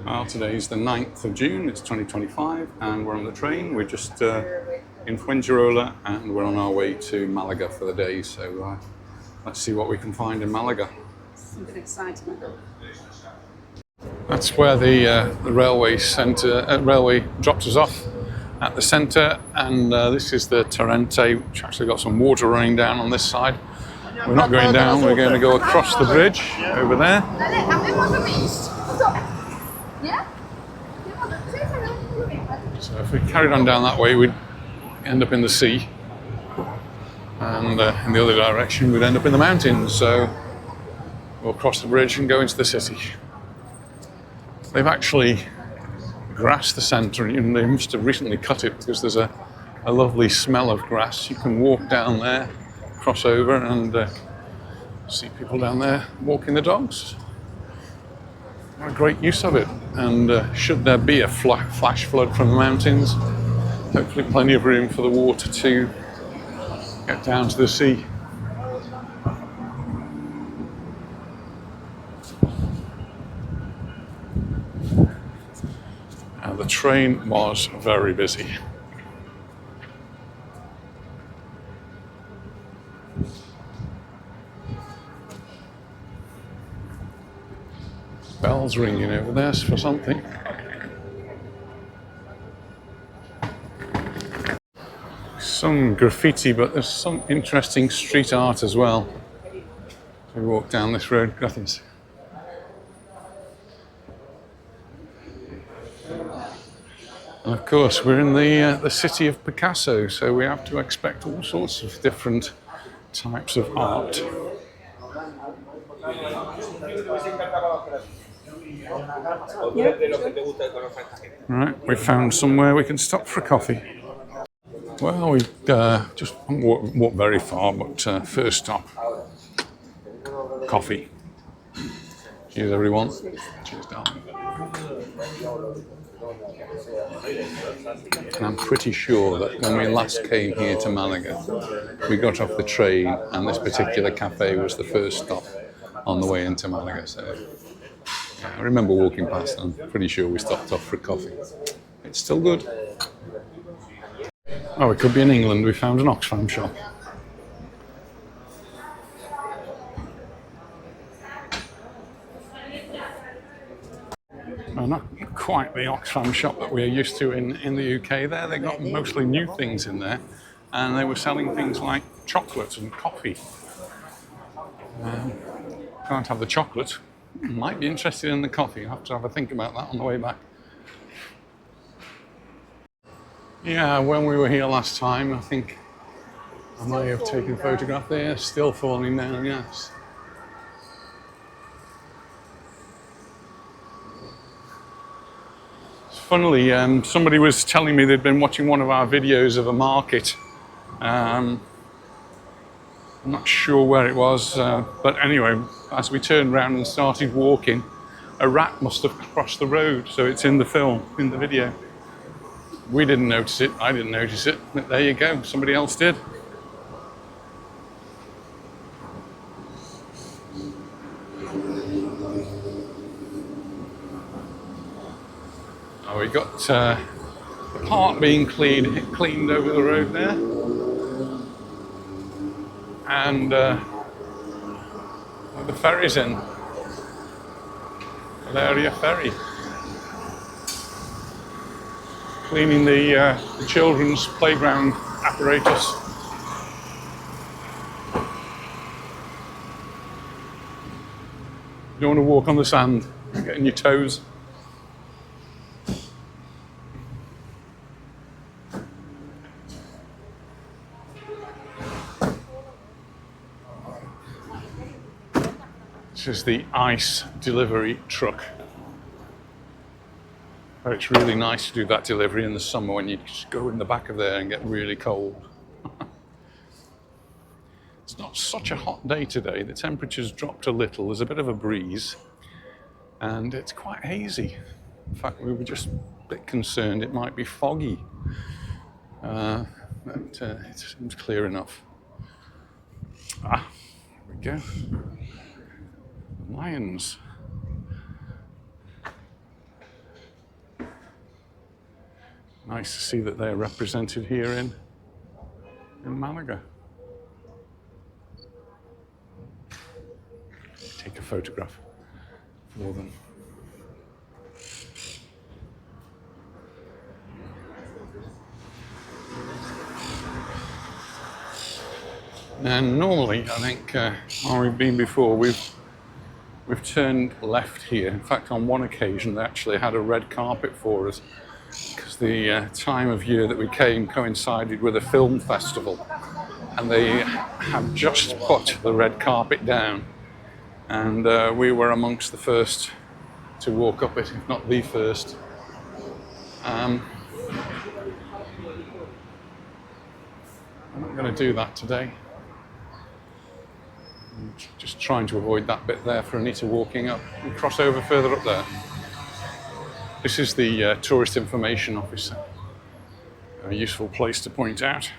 Well, today's the 9th of June, it's 2025, and we're on the train. We're just in Fuengirola, and we're on our way to Malaga for the day, so let's see what we can find in Malaga. Something exciting. That's where the railway drops us off at the centre, and this is the Torrente, which actually got some water running down on this side. We're not going down, we're going to go across the bridge over there. So if we carried on down that way, we'd end up in the sea, and in the other direction we'd end up in the mountains. So we'll cross the bridge and go into the city. They've actually grassed the centre, and they must have recently cut it because there's a lovely smell of grass. You can walk down there, cross over, and see people down there walking the dogs. What a great use of it. And should there be a flash flood from the mountains, hopefully plenty of room for the water to get down to the sea. And the train was very busy. Bells ringing over there for something. Some graffiti, but there's some interesting street art as well. So we walk down this road, gracias. And of course, we're in the city of Picasso, so we have to expect all sorts of different types of art. Right, we found somewhere we can stop for a coffee. Well, we just won't walk very far, but first stop, coffee. Cheers, everyone. Cheers, darling. And I'm pretty sure that when we last came here to Malaga, we got off the train, and this particular cafe was the first stop on the way into Malaga. So I remember walking past, and I'm pretty sure we stopped off for coffee. It's still good. Oh, it could be in England. We found an Oxfam shop. Well, not quite the Oxfam shop that we're used to in the UK. There, they got mostly new things in there, and they were selling things like chocolate and coffee. Can't have the chocolate. Might be interested in the coffee. I'll have to have a think about that on the way back. Yeah, when we were here last time, I think I may have taken a photograph there. Still falling down, yes. Funnily, somebody was telling me they'd been watching one of our videos of a market. I'm not sure where it was, but anyway, as we turned around and started walking, a rat must have crossed the road, so it's in the film, in the video. We didn't notice it, I didn't notice it, but there you go, somebody else did. Oh, we got the park being cleaned over the road there. And the ferry's in. Baleares ferry. Cleaning the children's playground apparatus. You don't want to walk on the sand, getting your toes. This is the ice delivery truck. Oh, it's really nice to do that delivery in the summer when you just go in the back of there and get really cold. It's not such a hot day today. The temperature's dropped a little. There's a bit of a breeze, and it's quite hazy. In fact, we were just a bit concerned it might be foggy. But it seems clear enough. Ah, here we go. Lions. Nice to see that they're represented here in Malaga. Take a photograph for them. And normally, I think, where we've been before, we've turned left here. In fact, on one occasion, they actually had a red carpet for us because the time of year that we came coincided with a film festival, and they had just put the red carpet down, and we were amongst the first to walk up it, if not the first. I'm not going to do that today. I'm just trying to avoid that bit there for Anita walking up and cross over further up there. This is the Tourist Information Office. A useful place to point out.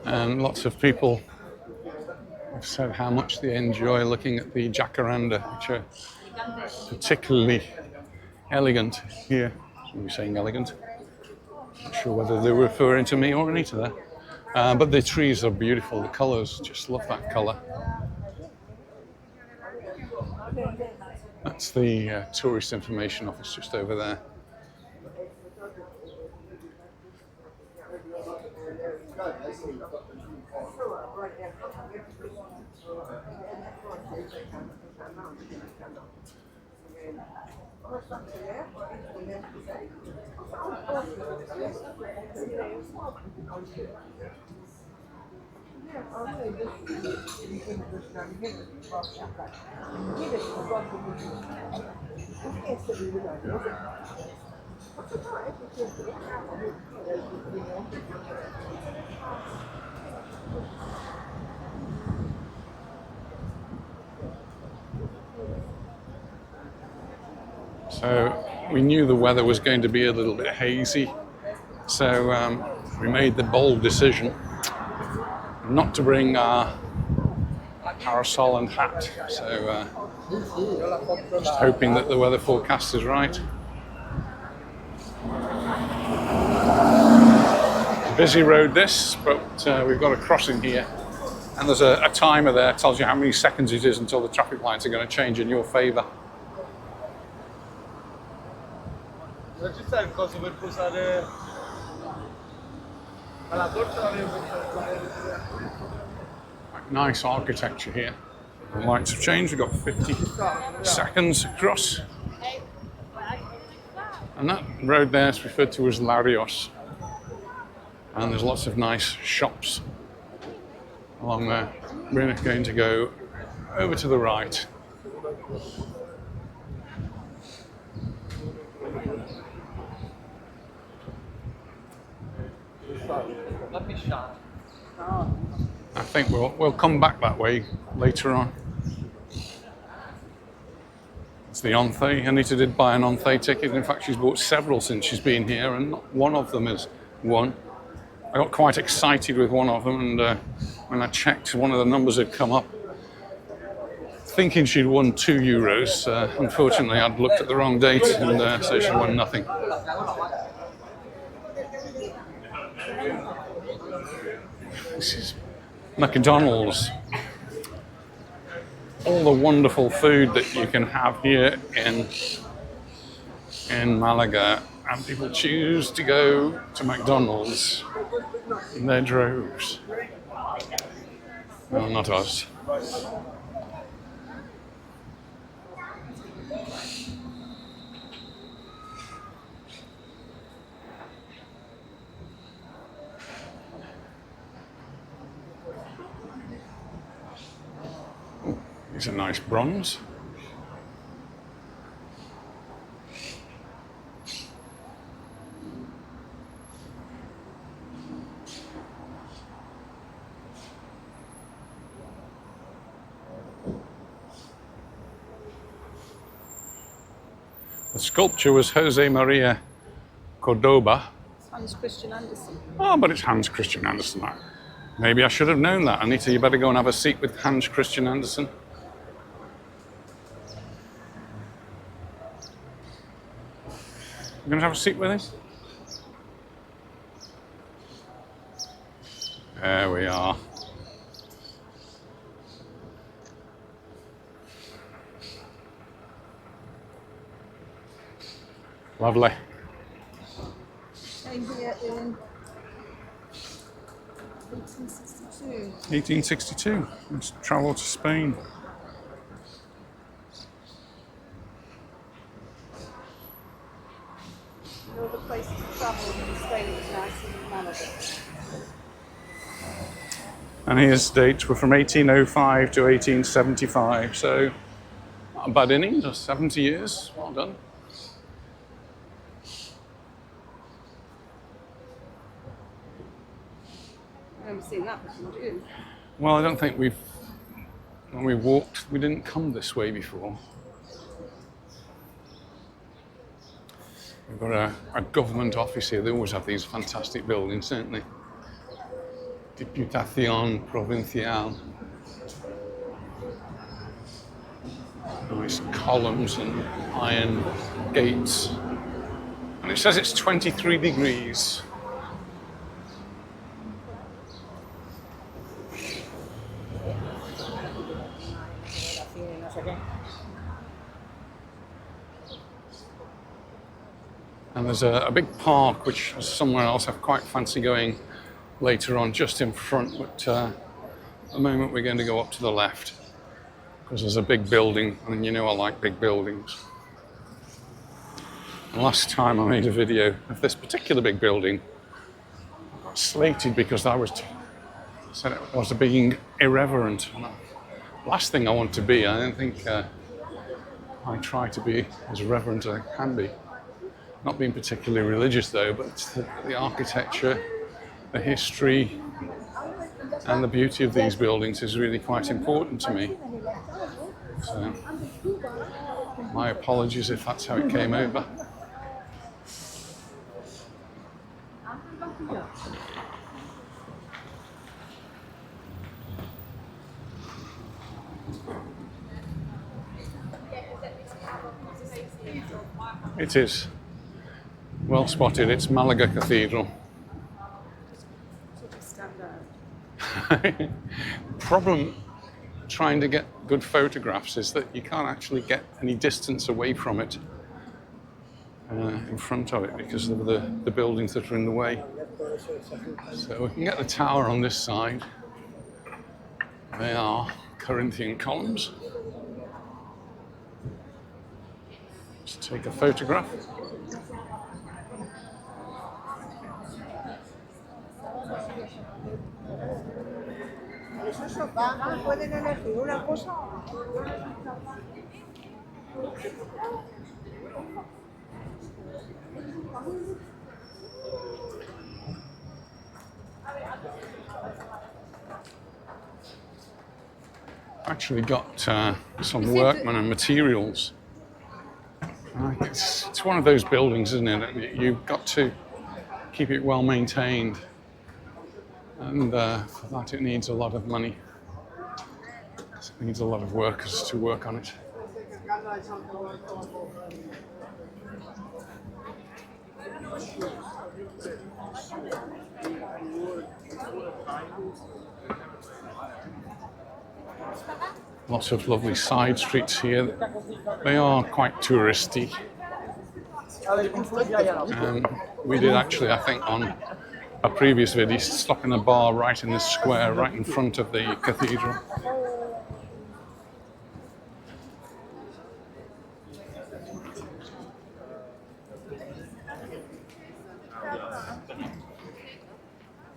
And lots of people have said how much they enjoy looking at the jacaranda, which are particularly elegant here. I'm saying elegant. Not sure whether they were referring to me or Anita there. But the trees are beautiful, the colours, just love that colour. That's the Tourist Information Office just over there. So we knew the weather was going to be a little bit hazy, so we made the bold decision not to bring our parasol and hat. So just hoping that the weather forecast is right. Busy road this, but we've got a crossing here, and there's a timer there that tells you how many seconds it is until the traffic lights are going to change in your favour. Nice architecture here. The lights have changed. We've got 50 seconds across. And that road there is referred to as Larios. And there's lots of nice shops along there. We're going to go over to the right. I think we'll come back that way later on. It's the Onthe. Anita did buy an Onthe ticket. In fact, she's bought several since she's been here, and not one of them is won. I got quite excited with one of them, and when I checked, one of the numbers had come up, thinking she'd won €2. Unfortunately, I'd looked at the wrong date, and so she won nothing. This is McDonald's. All the wonderful food that you can have here in Malaga, and people choose to go to McDonald's in their droves. Well, not us. These are nice bronze. The sculpture was Jose Maria Cordoba. It's Hans Christian Andersen. Oh, but it's Hans Christian Andersen. Maybe I should have known that. Anita, you better go and have a seat with Hans Christian Andersen. You going to have a seat with him? There we are. Lovely. Came here in 1862. 1862. Let's travel to Spain. All the places to travel in Spain was nice in Malaga. And his dates were from 1805 to 1875, so not a bad innings, 70 years. Well done. I've never seen that before, do you? Well, I don't think when we walked, we didn't come this way before. We've got a government office here. They always have these fantastic buildings, don't they? Diputación Provincial. Nice columns and iron gates. And it says it's 23 degrees. And there's a big park, which is somewhere else I quite fancy going later on, just in front. But at the moment we're going to go up to the left, because there's a big building, and you know I like big buildings. And last time I made a video of this particular big building, I got slated because I said it was being irreverent. And last thing I want to be. I don't think I try to be as reverent as I can be. Not being particularly religious though, but the architecture, the history, and the beauty of these buildings is really quite important to me. So, my apologies if that's how it came over. It is. Well spotted, it's Malaga Cathedral. Sort of stand out. Problem trying to get good photographs is that you can't actually get any distance away from it in front of it because of the buildings that are in the way. So we can get the tower on this side. They are Corinthian columns. Just take a photograph. ¿Pueden elegir una cosa? Actually got some workmen and materials. It's one of those buildings, isn't it? You've got to keep it well maintained. And for that it needs a lot of money. It needs a lot of workers to work on it. Lots of lovely side streets here. They are quite touristy. We did actually, I think, on a previous video, stop in a bar right in this square, right in front of the cathedral.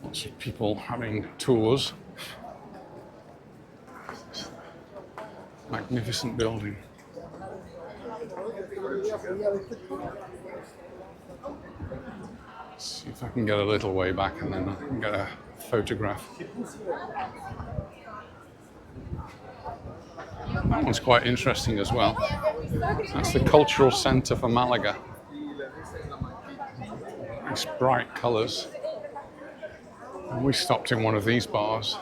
Lots of people having tours. Magnificent building. See if I can get a little way back and then I can get a photograph. That one's quite interesting as well. That's the cultural centre for Malaga. Nice bright colours. And we stopped in one of these bars.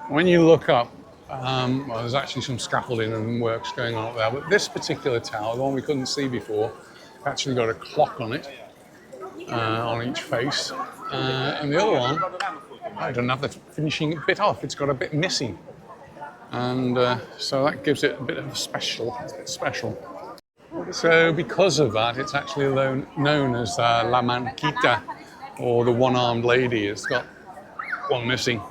When you look up, well, there's actually some scaffolding and works going on up there, but this particular tower, the one we couldn't see before, actually got a clock on it, on each face. And the other one, I don't have the finishing bit off, it's got a bit missing. And so that gives it a bit of a special. So because of that, it's actually known as La Manquita, or the one-armed lady. It's got one missing.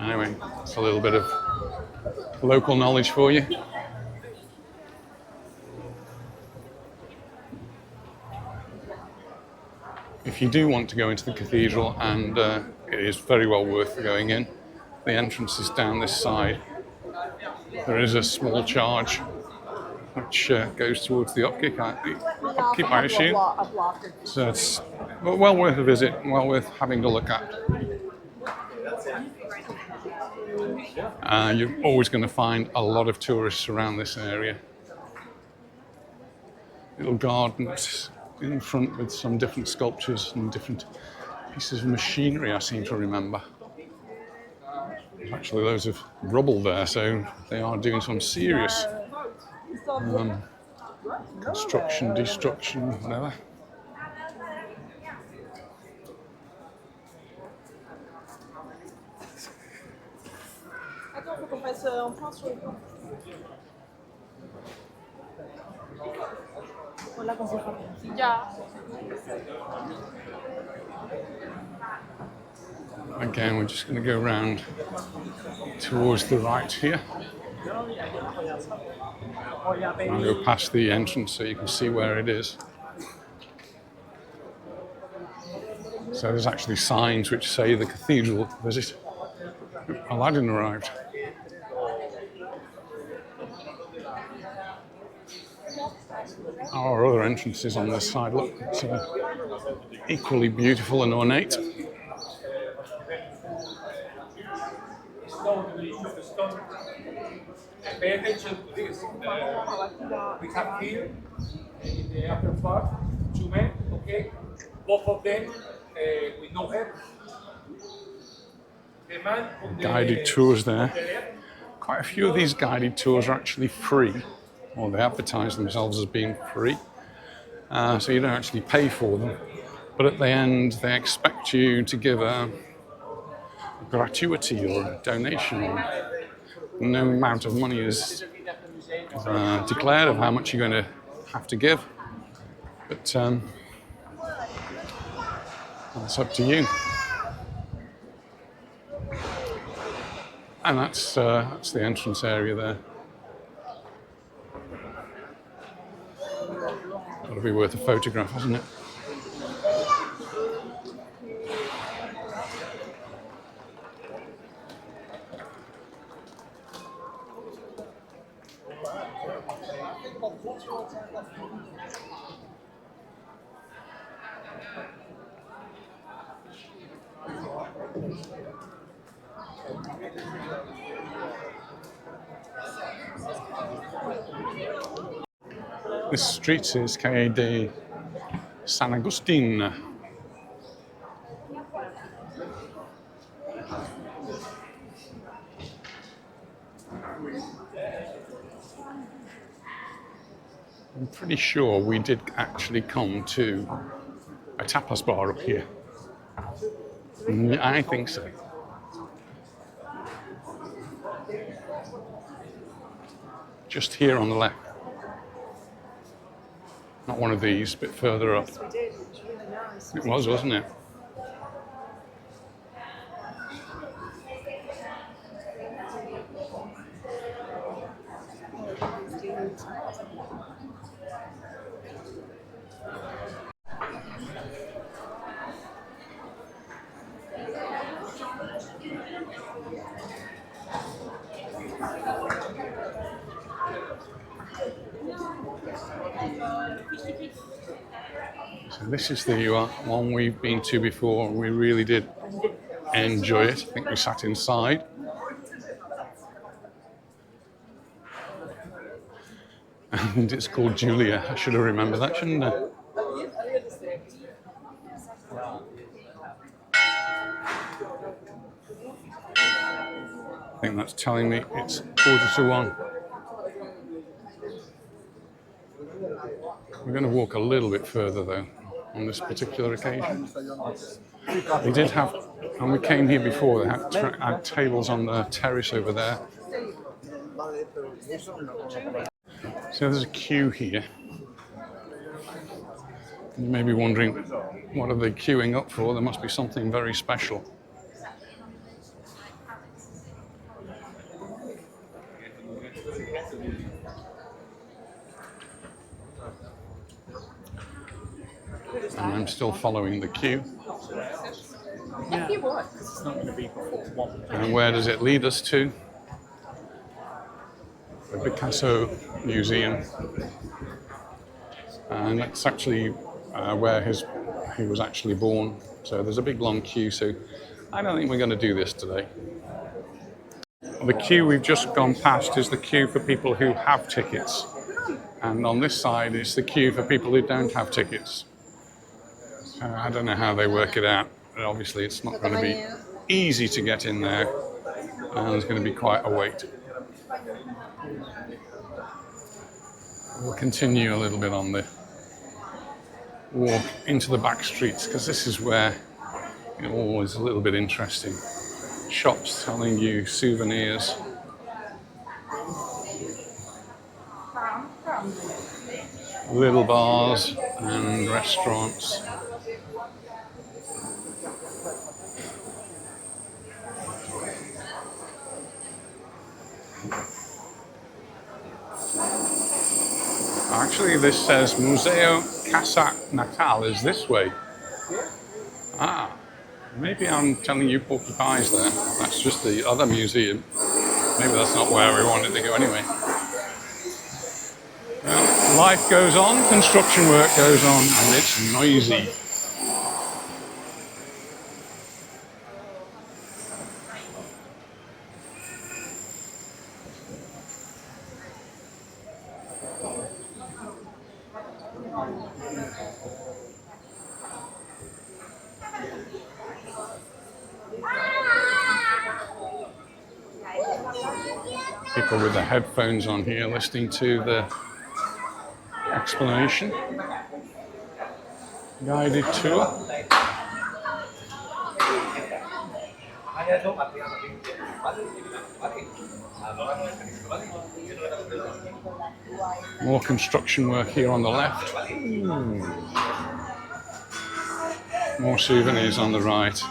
Anyway, it's a little bit of local knowledge for you. If you do want to go into the cathedral, and it is very well worth going in, the entrance is down this side. There is a small charge which goes towards the upkeep, I assume. So it's well worth a visit, well worth having a look at. You're always going to find a lot of tourists around this area. Little gardens in front with some different sculptures and different pieces of machinery, I seem to remember. There's actually loads of rubble there, so they are doing some serious construction, destruction, whatever. Attends, faut qu'on passe en plein sur le pont. Voilà qu'on s'est fait. Yeah. Again, we're just going to go around towards the right here. I'll go past the entrance so you can see where it is. So there's actually signs which say the cathedral visit. Aladdin arrived. Our other entrances on this side look equally beautiful and ornate. Pay attention to this. We have here in the upper part 2 men, okay? Both of them with no head. The man on the Guided tours there. Quite a few of these guided tours are actually free, or they advertise themselves as being free, so you don't actually pay for them. But at the end, they expect you to give a gratuity or a donation. No amount of money is declared of how much you're going to have to give, but that's up to you. And that's the entrance area there. Got to be worth a photograph, hasn't it? This street is Calle de San Agustin. I'm pretty sure we did actually come to a tapas bar up here. I think so. Just here on the left. Not one of these, a bit further up. Yes, we did. It was really nice. It was, wasn't it? So this is the one we've been to before, and we really did enjoy it. I think we sat inside. And it's called Julia. I should have remembered that, shouldn't I? I think that's telling me it's 1:45. We're going to walk a little bit further though on this particular occasion. They did have, and we came here before, they had tables on the terrace over there. So there's a queue here. You may be wondering, what are they queuing up for? There must be something very special. And I'm still following the queue. And where does it lead us to? The Picasso Museum. And that's actually where he was actually born. So there's a big long queue, so I don't think we're going to do this today. The queue we've just gone past is the queue for people who have tickets. And on this side is the queue for people who don't have tickets. I don't know how they work it out, but obviously it's not going to be easy to get in there, and there's going to be quite a wait. We'll continue a little bit on the walk into the back streets, because this is where it's always a little bit interesting. Shops telling you souvenirs. Little bars and restaurants. Actually, this says Museo Casa Natal is this way. Ah, maybe I'm telling you porky pies there. That's just the other museum. Maybe that's not where we wanted to go anyway. Well, life goes on, construction work goes on, and it's noisy. People with the headphones on here listening to the explanation. Guided tour. More construction work here on the left. More souvenirs on the right.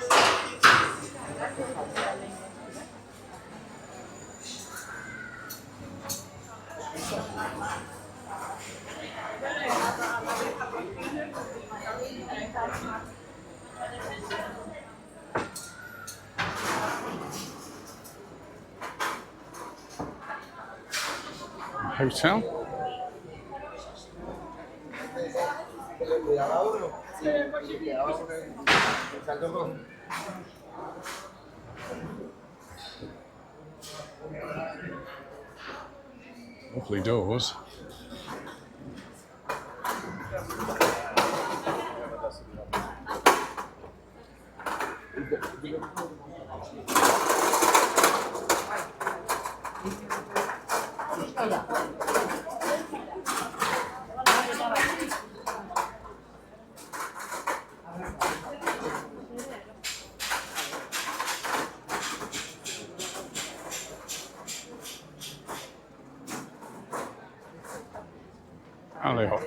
Hotel. Lovely doors. Alejo.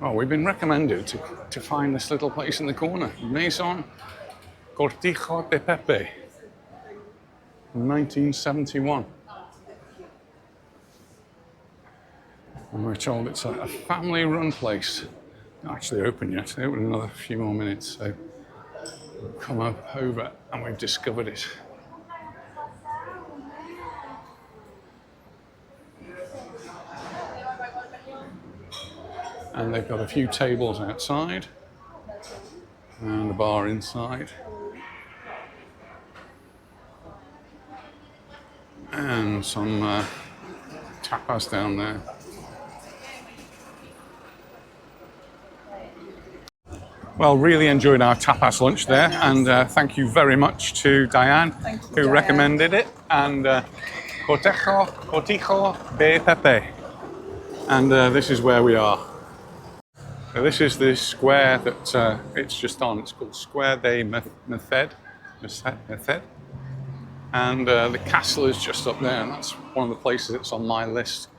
Oh, we've been recommended to find this little place in the corner, Maison Cortijo de Pepe, 1971. And we're told it's a family-run place. Not actually open yet. They open in another few more minutes. So we've come up over and we've discovered it. And they've got a few tables outside and a bar inside. And some tapas down there. Well, really enjoyed our tapas lunch there, and thank you very much to Diane, who recommended it, and Cortijo de Pepe. And this is where we are. So this is the square that it's just on. It's called Square de Merced. And the castle is just up there, and that's one of the places that's on my list.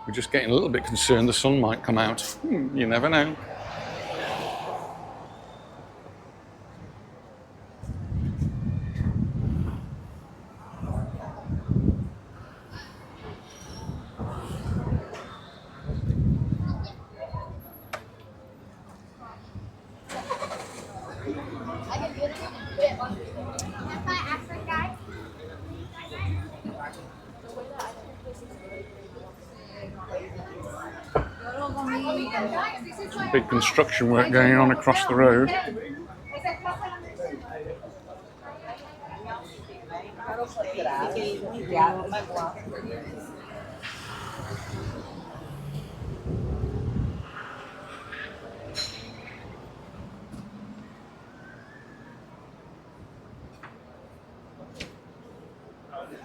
We're just getting a little bit concerned the sun might come out. You never know. Big construction work going on across the road.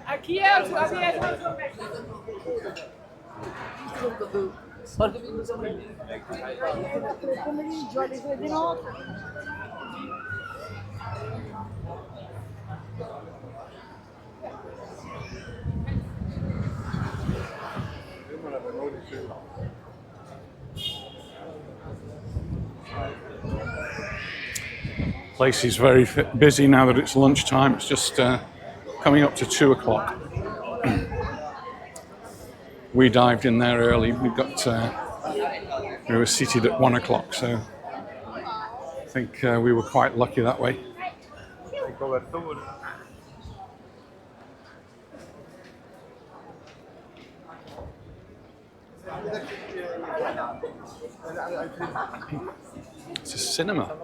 Aqui é o Place is very busy now that it's lunchtime. It's just coming up to 2 o'clock. We dived in there early. We were seated at 1 o'clock, so I think we were quite lucky that way. It's a cinema.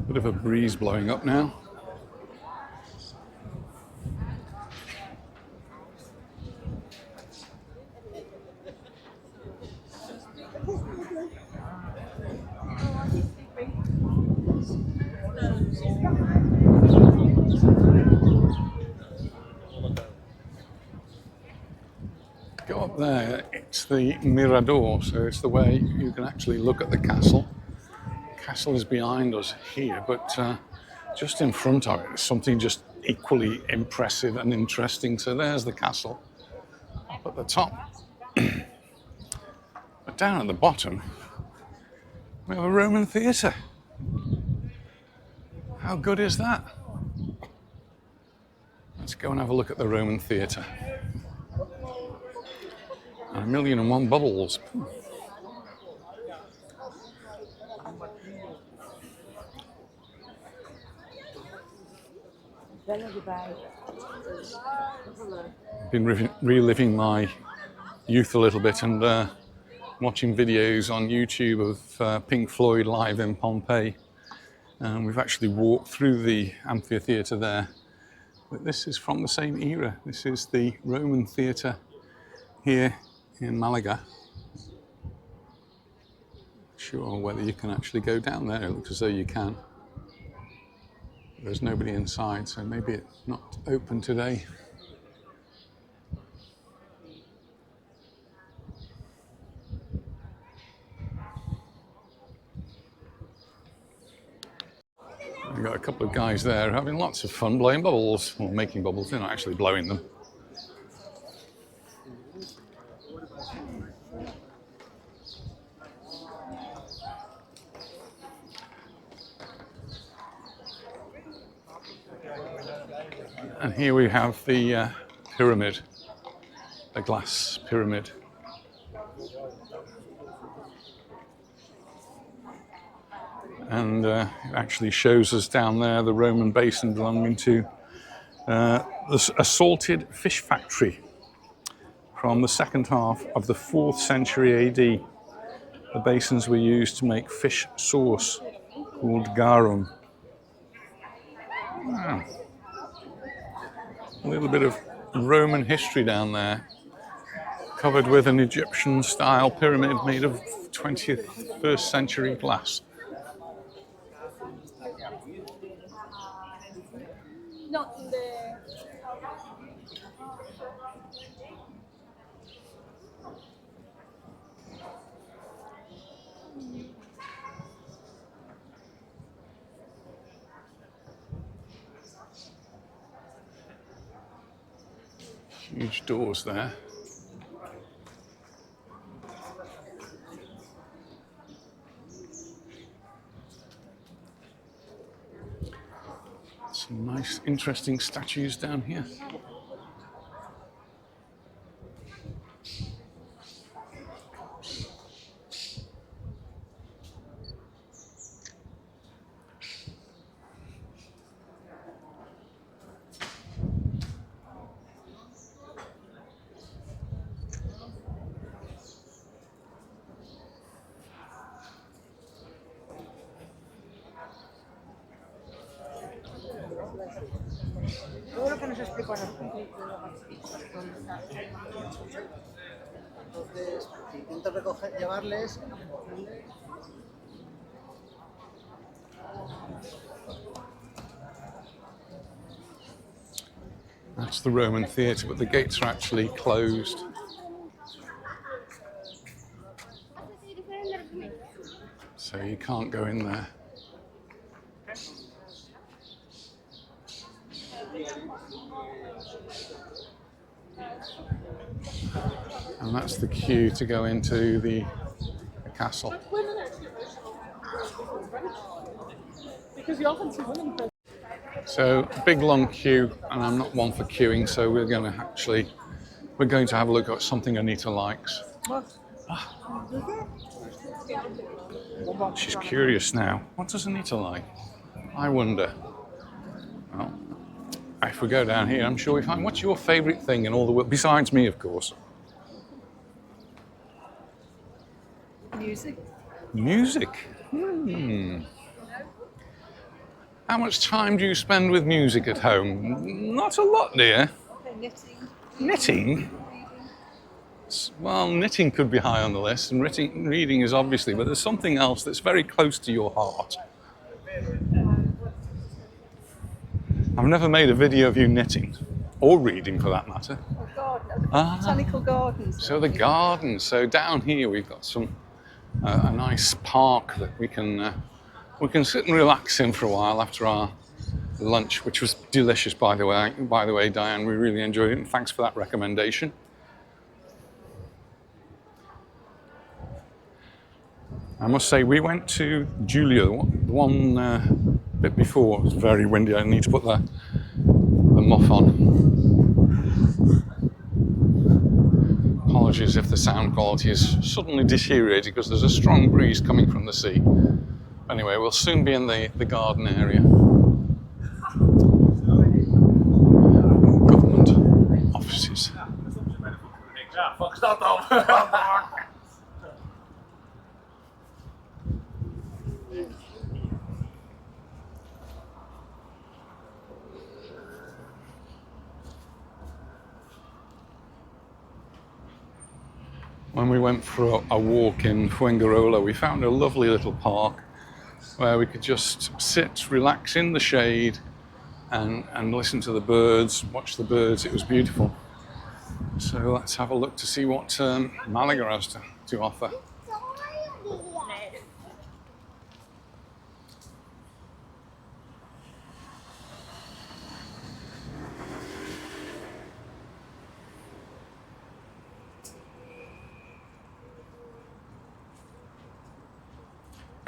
Bit of a breeze blowing up now. Go up there, it's the Mirador, so it's the way you can actually look at the castle. Castle is behind us here, but just in front of it is something just equally impressive and interesting. So there's the castle up at the top. But down at the bottom, we have a Roman theatre. How good is that? Let's go and have a look at the Roman theatre. And 1,000,001 bubbles. Been reliving my youth a little bit and watching videos on YouTube of Pink Floyd live in Pompeii. And we've actually walked through the amphitheatre there. But this is from the same era. This is the Roman theatre here in Malaga. Not sure whether you can actually go down there. It looks as though you can. There's nobody inside, so maybe it's not open today. We've got a couple of guys there having lots of fun blowing bubbles, or making bubbles. They're not actually blowing them. And here we have the pyramid, a glass pyramid. And it actually shows us down there the Roman basin belonging to a salted fish factory from the second half of the 4th century AD. The basins were used to make fish sauce called garum. Wow. A little bit of Roman history down there, covered with an Egyptian-style pyramid made of 21st century glass. Not the. Huge doors there. Some nice, interesting statues down here. Todo lo que nos explicó en el Entonces, intento llevarles. That's the Roman theatre, but the gates are actually closed. So you can't go in there. And that's the queue to go into the castle. Because you often see women. So big long queue, and I'm not one for queuing, so we're going to have a look at something Anita likes. She's curious now. What does Anita like? I wonder. Well, if we go down here, I'm sure we find. What's your favourite thing in all the world, besides me, of course? Music. Music. How much time do you spend with music at home? Not a lot, dear. Knitting. Knitting? Well, knitting could be high on the list, and reading is obviously, but there's something else that's very close to your heart. I've never made a video of you knitting, or reading for that matter. Oh, garden. Botanical gardens. So the garden. So down here we've got some a nice park that we can sit and relax in for a while after our lunch, which was delicious, by the way. By the way, Diane, we really enjoyed it, and thanks for that recommendation. I must say, we went to Julia, the one bit before. It was very windy. I need to put the muff on. Apologies if the sound quality is suddenly deteriorated because there's a strong breeze coming from the sea. Anyway, we'll soon be in the garden area. Government offices. When we went for a walk in Fuengirola, we found a lovely little park where we could just sit, relax in the shade, and listen to the birds, watch the birds. It was beautiful. So let's have a look to see what Malaga has to offer.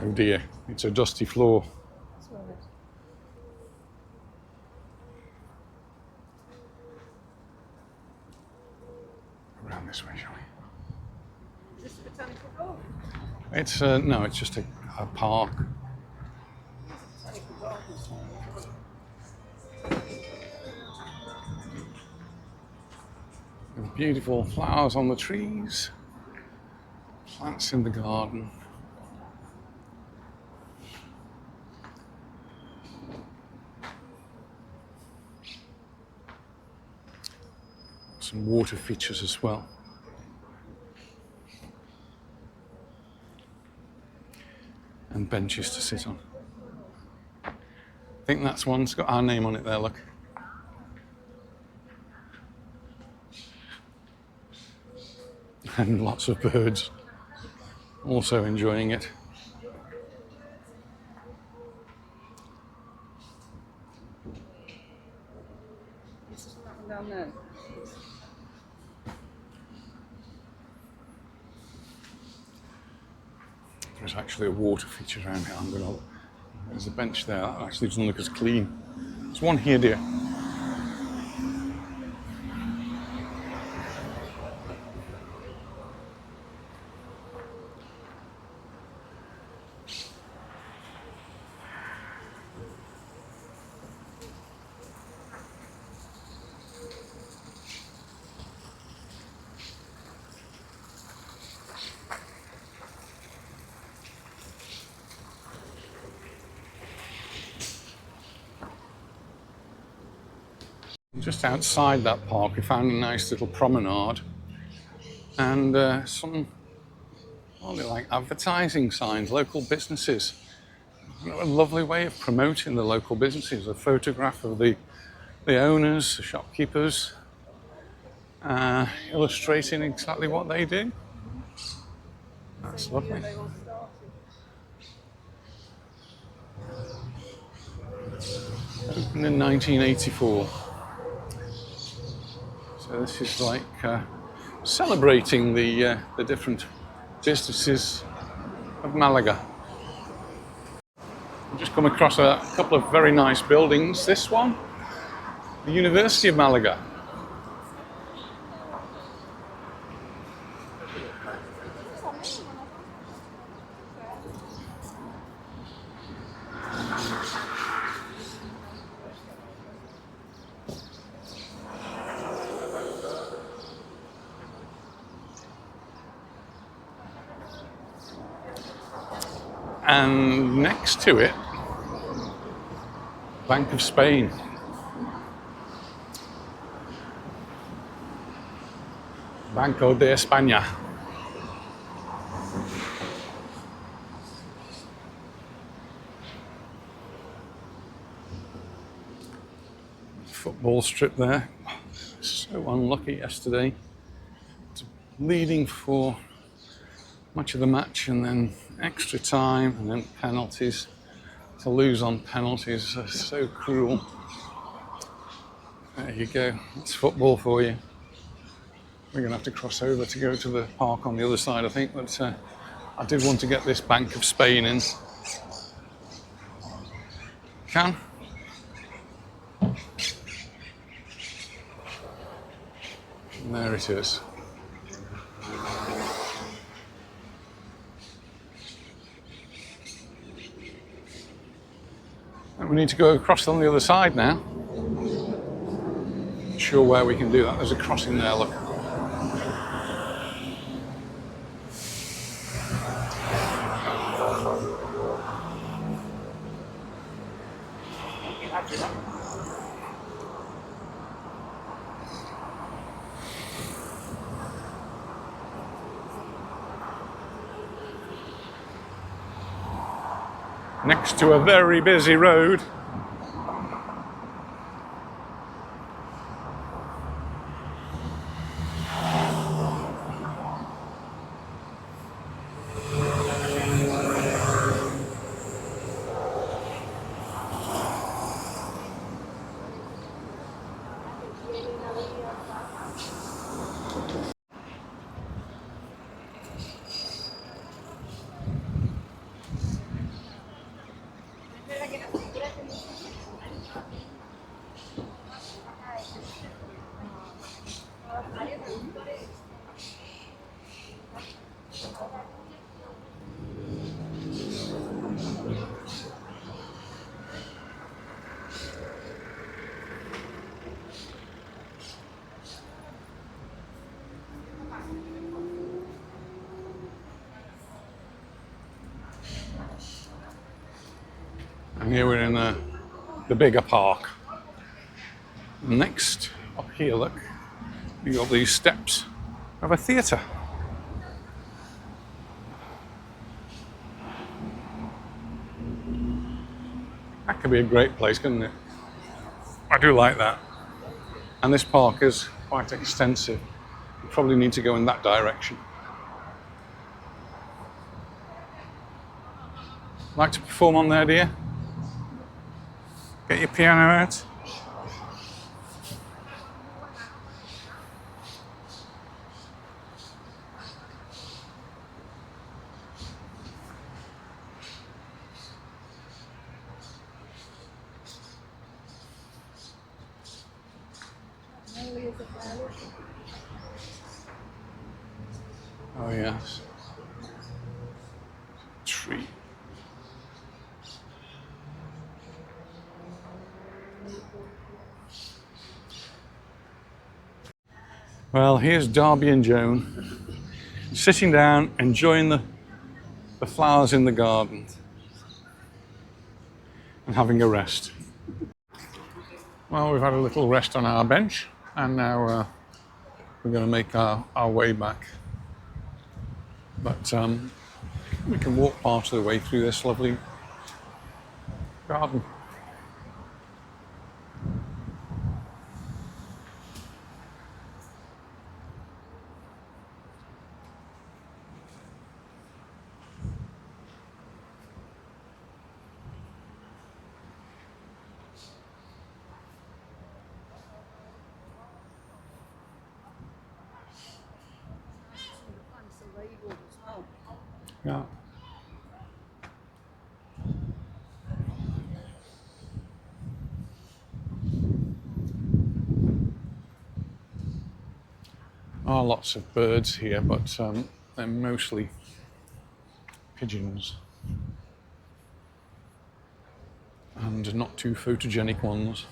Oh dear, it's a dusty floor. Around this way, shall we? Is this a botanical garden? It's no, it's just a park. With beautiful flowers on the trees, plants in the garden. Some water features as well. And benches to sit on. I think that's one. It's got our name on it there, look. And lots of birds also enjoying it. This is that one down there. There's actually a water feature around here. There's a bench there. That actually doesn't look as clean. There's one here, dear. Just outside that park, we found a nice little promenade and some, well, they're like advertising signs, local businesses. A lovely way of promoting the local businesses. A photograph of the owners, the shopkeepers, illustrating exactly what they do. That's lovely. Opened in 1984. So this is like celebrating the different businesses of Malaga. I've just come across a couple of very nice buildings. This one, the University of Malaga. And next to it, Bank of Spain. Banco de España. Football strip there. So unlucky yesterday. Leading for much of the match and then extra time and then penalties. To lose on penalties are so cruel. There you go, it's football for you. We're going to have to cross over to go to the park on the other side, I think, but I did want to get this Bank of Spain in. Can? And there it is. We need to go across on the other side now. Not sure where we can do that. There's a crossing there, look. Next to a very busy road. And here we're in the bigger park. Next, up here, look, you got these steps of a theatre. That could be a great place, couldn't it? I do like that. And this park is quite extensive. You probably need to go in that direction. Like to perform on there, dear? Get your piano out. Oh yes. Tree. Well, here's Darby and Joan sitting down, enjoying the flowers in the garden and having a rest. Well, we've had a little rest on our bench, and now we're going to make our way back. But we can walk part of the way through this lovely garden. Yeah. Are lots of birds here, but they're mostly pigeons and not too photogenic ones.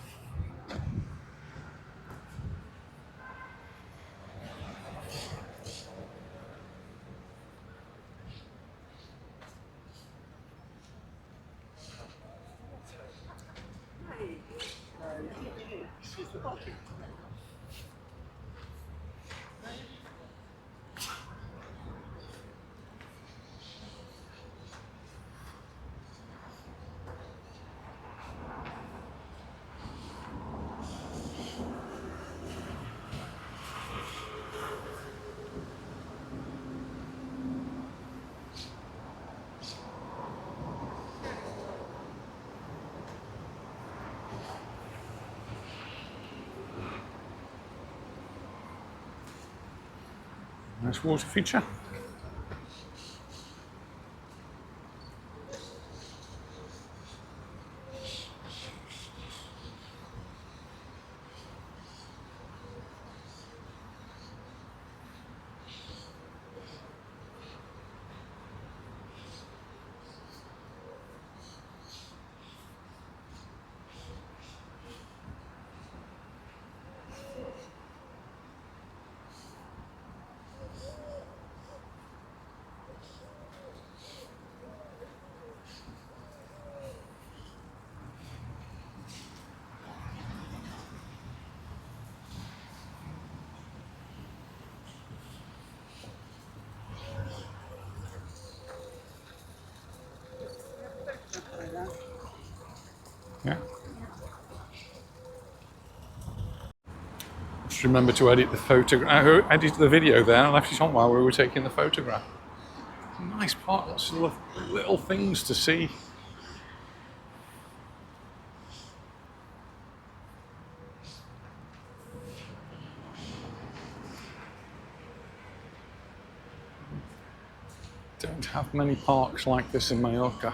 Nice water feature. Yeah. Just remember to edit the photograph. I edited the video there and left it on while we were taking the photograph. Nice park, lots of little things to see. Don't have many parks like this in Mallorca.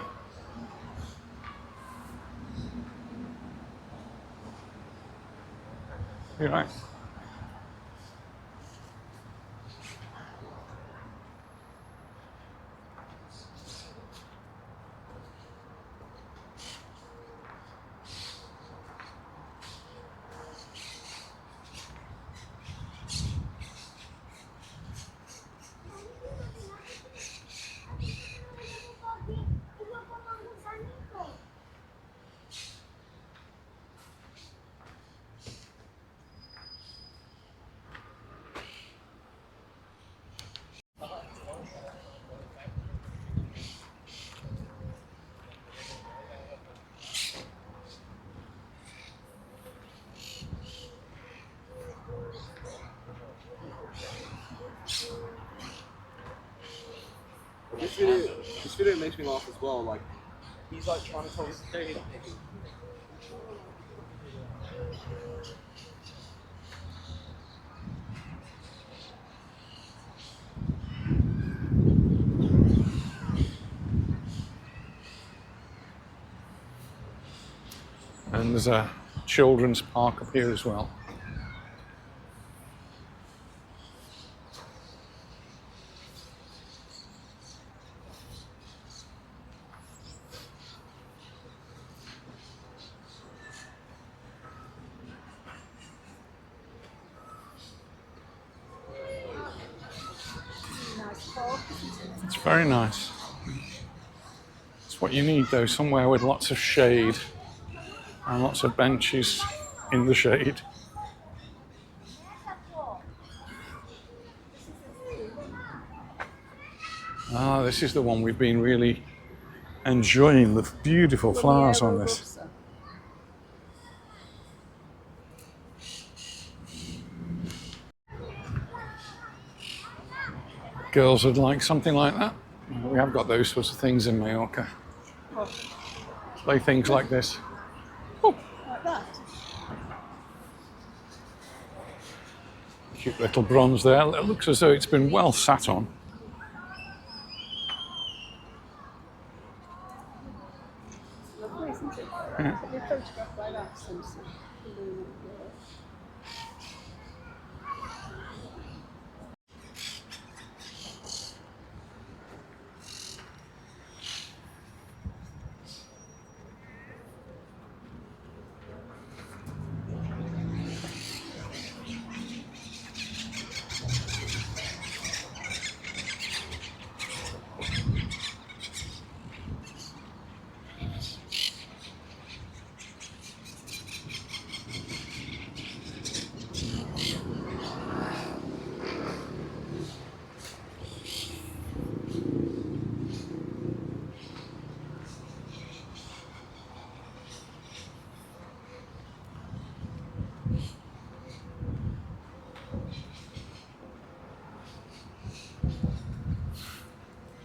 You're right. This video makes me laugh as well. Like, he's like trying to tell his kid. And there's a children's park up here as well. Nice park, isn't it? It's very nice. It's what you need though, somewhere with lots of shade and lots of benches in the shade. Ah, this is the one we've been really enjoying, the beautiful flowers on this. Girls would like something like that. We have got those sorts of things in Mallorca. Play things like this. Like that. Cute little bronze there. It looks as though it's been well sat on. Lovely, isn't it? Yeah. Have you photographed like that, Simpson?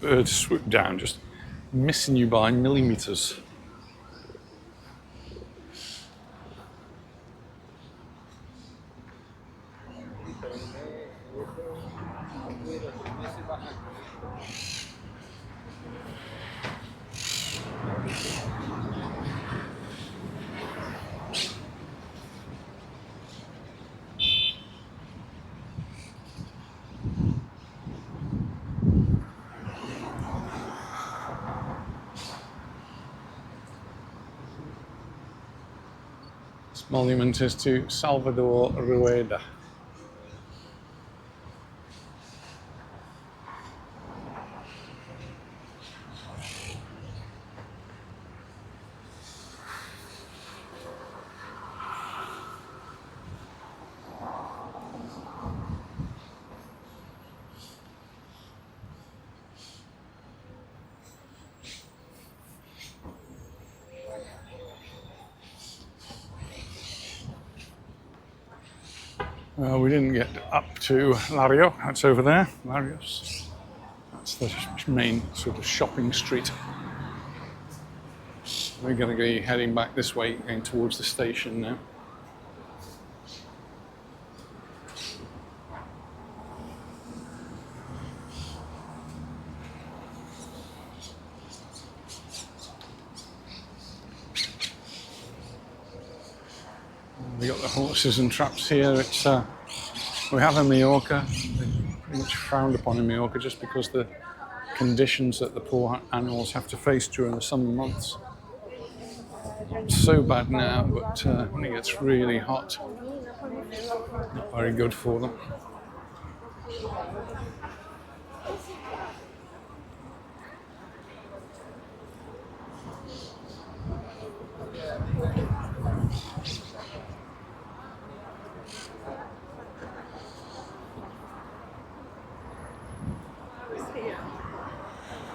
Birds swoop down, just missing you by millimeters. This monument is to Salvador Rueda. We didn't get up to Lario, that's over there, Larios. That's the main sort of shopping street. We're going to be heading back this way, going towards the station now. We got the horses and traps here. It's we have in Mallorca, pretty much frowned upon in Mallorca just because the conditions that the poor animals have to face during the summer months. It's so bad now, but when it gets really hot, not very good for them.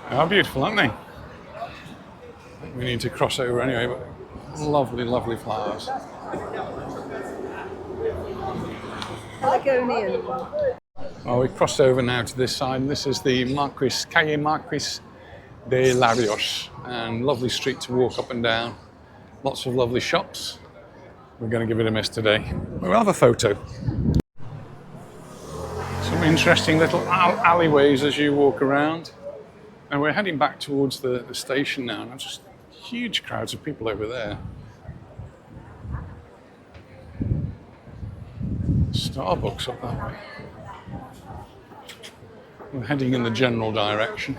How beautiful, aren't they? We need to cross over anyway, but lovely, lovely flowers. Pelargonian. Well, we crossed over now to this side, and this is the Calle Marquis de Larios, and lovely street to walk up and down. Lots of lovely shops. We're going to give it a miss today. We'll have a photo. Some interesting little alleyways as you walk around. And we're heading back towards the station now, and just huge crowds of people over there. Starbucks up that way. We're heading in the general direction.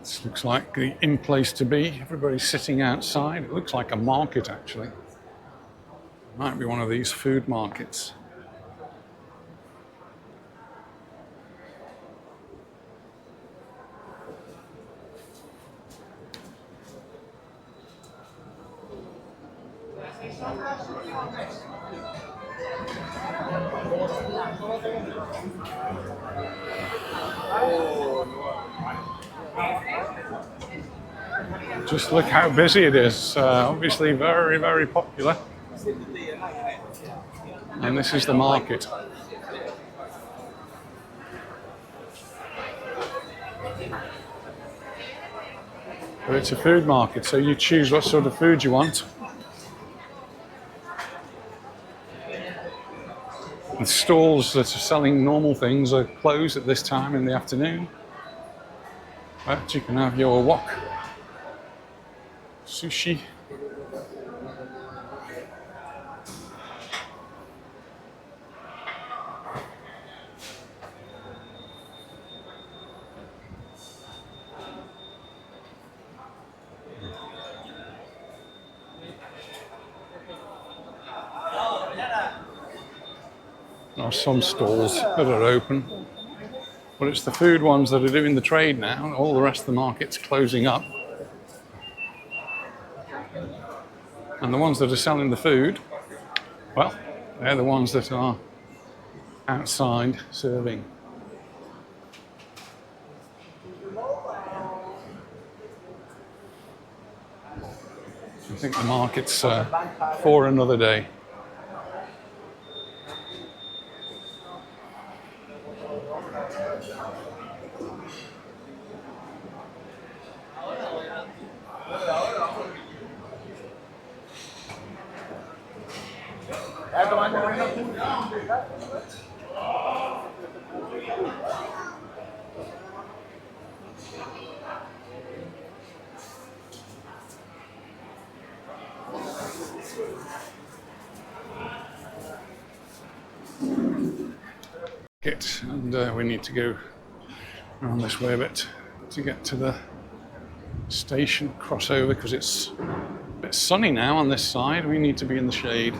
This looks like the in place to be. Everybody's sitting outside. It looks like a market, actually. It might be one of these food markets. Just look how busy it is. Obviously very, very popular. And this is the market. But it's a food market, so you choose what sort of food you want. The stalls that are selling normal things are closed at this time in the afternoon. But you can have your wok, sushi. There are some stalls that are open, but it's the food ones that are doing the trade now. All the rest of the market's closing up. And the ones that are selling the food, well, they're the ones that are outside serving. I think the market's for another day. And we need to go around this way a bit to get to the station, cross over, because it's a bit sunny now on this side. We need to be in the shade.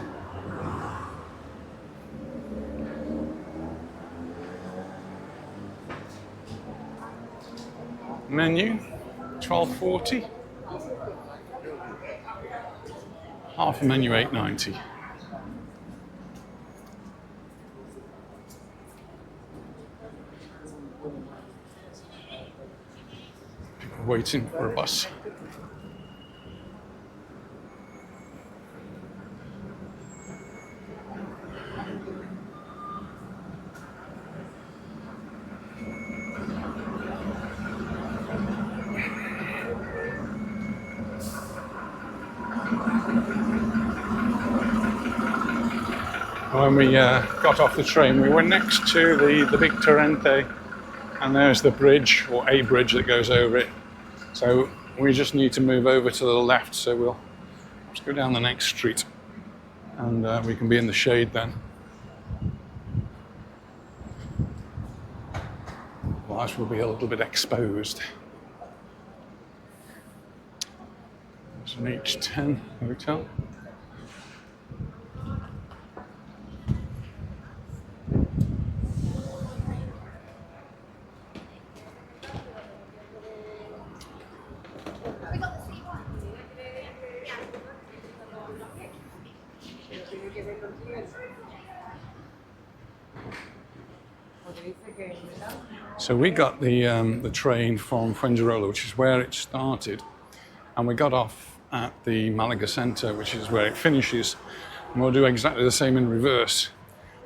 Menu, $12.40. Half a menu, $8.90. People waiting for a bus. When we got off the train, we were next to the big Torrente, and there's the bridge, or a bridge that goes over it. So we just need to move over to the left, so we'll just go down the next street, and we can be in the shade then. Otherwise we'll be a little bit exposed. There's an H10 hotel. So we got the train from Fuengirola, which is where it started, and we got off at the Malaga centre, which is where it finishes, and we'll do exactly the same in reverse.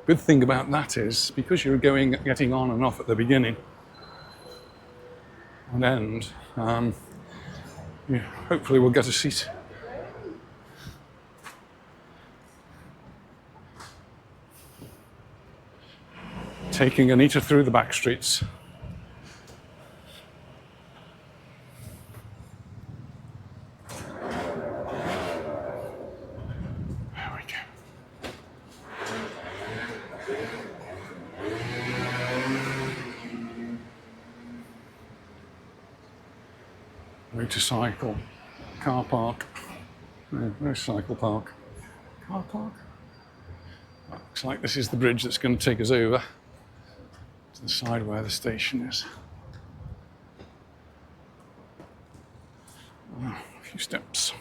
Good thing about that is, because you're getting on and off at the beginning and end, hopefully we'll get a seat. Taking Anita through the back streets. There we go. Motorcycle, car park, no, motorcycle park, car park. Looks like this is the bridge that's going to take us over to the side where the station is. Oh, a few steps.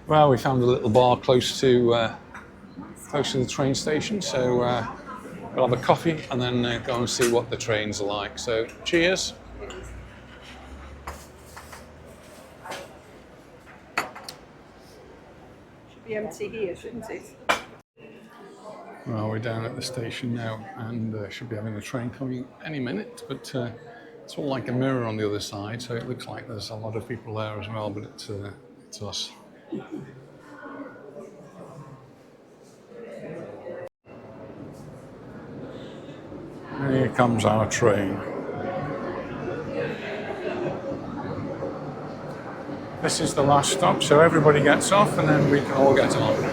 Well, we found a little bar close to the train station, so we'll have a coffee and then go and see what the trains are like. So, cheers. Should be empty here, shouldn't it? Well, we're down at the station now and should be having a train coming any minute, but it's all like a mirror on the other side, so it looks like there's a lot of people there as well, but it's us. Here comes our train. This is the last stop, so everybody gets off and then we can all get on.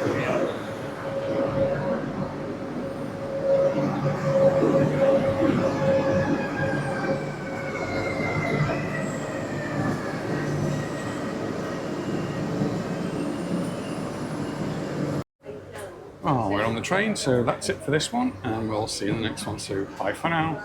Oh, we're on the train, so that's it for this one, and we'll see you in the next one, so bye for now.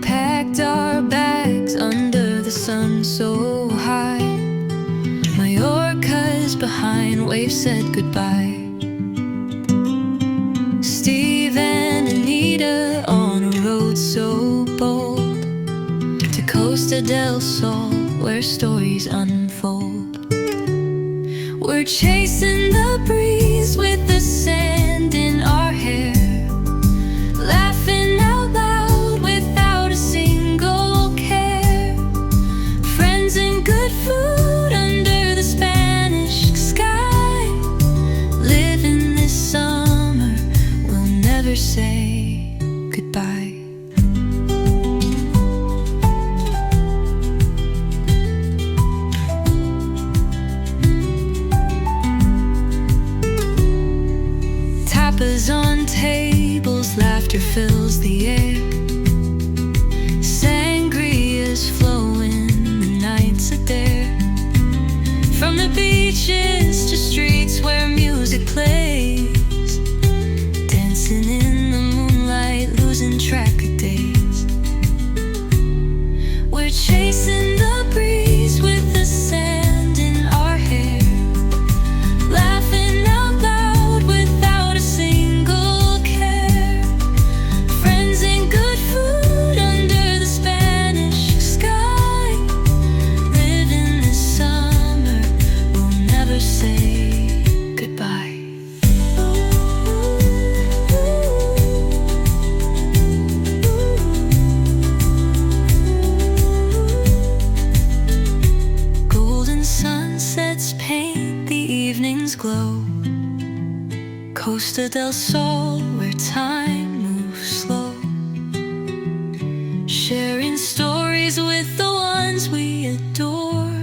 Packed our bags under the sun so high. Majorca's behind, waves said goodbye. Steve and Anita on a road so bold, to Costa del Sol, where stories unfold. We're chasing the breeze with the sand in our hair, laughing out loud without a single care. Friends and good food under the Spanish sky, living this summer, we'll never say goodbye. Tapas on tables, laughter fills the air. Sangria's flowing, the nights are there. From the beaches to streets where music plays, dancing in the moonlight, losing track of days. We're chasing the breeze with the sand in our hair, laughing out loud without a single glow. Costa del Sol, where time moves slow. Sharing stories with the ones we adore.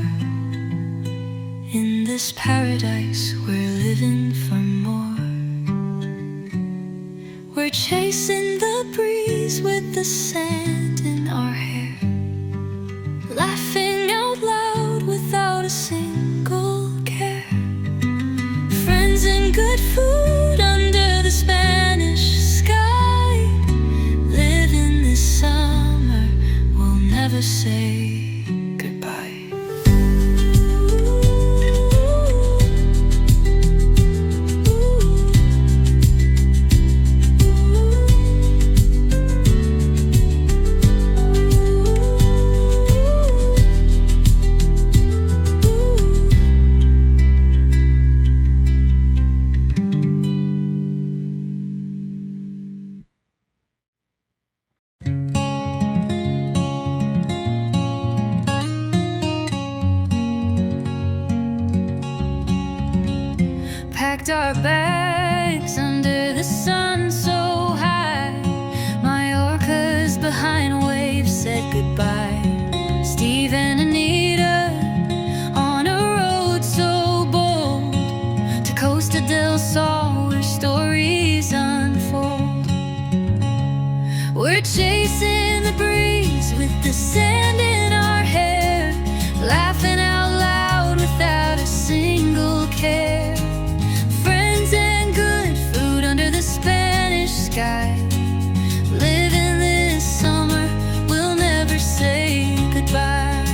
In this paradise, we're living for more. We're chasing the breeze with the sand in our hair. Laughing out loud without a single care. Friends and good food under the Spanish sky. Living this summer, we'll never say goodbye. Packed our bags under the sun so high. Mallorca's behind waves, said goodbye. Steve and Anita on a road so bold to Costa del Sol, where stories unfold. We're chasing the breeze with the sand in our hair. Laughing out loud without a single care. Living this summer, we'll never say goodbye.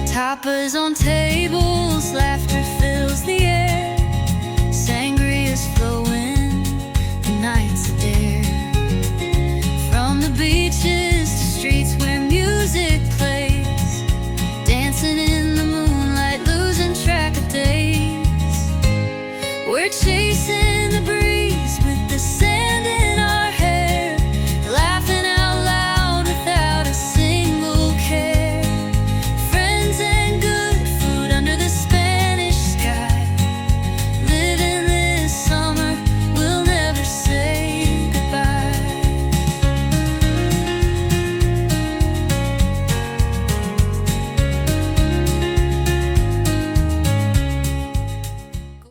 Tapas on tables.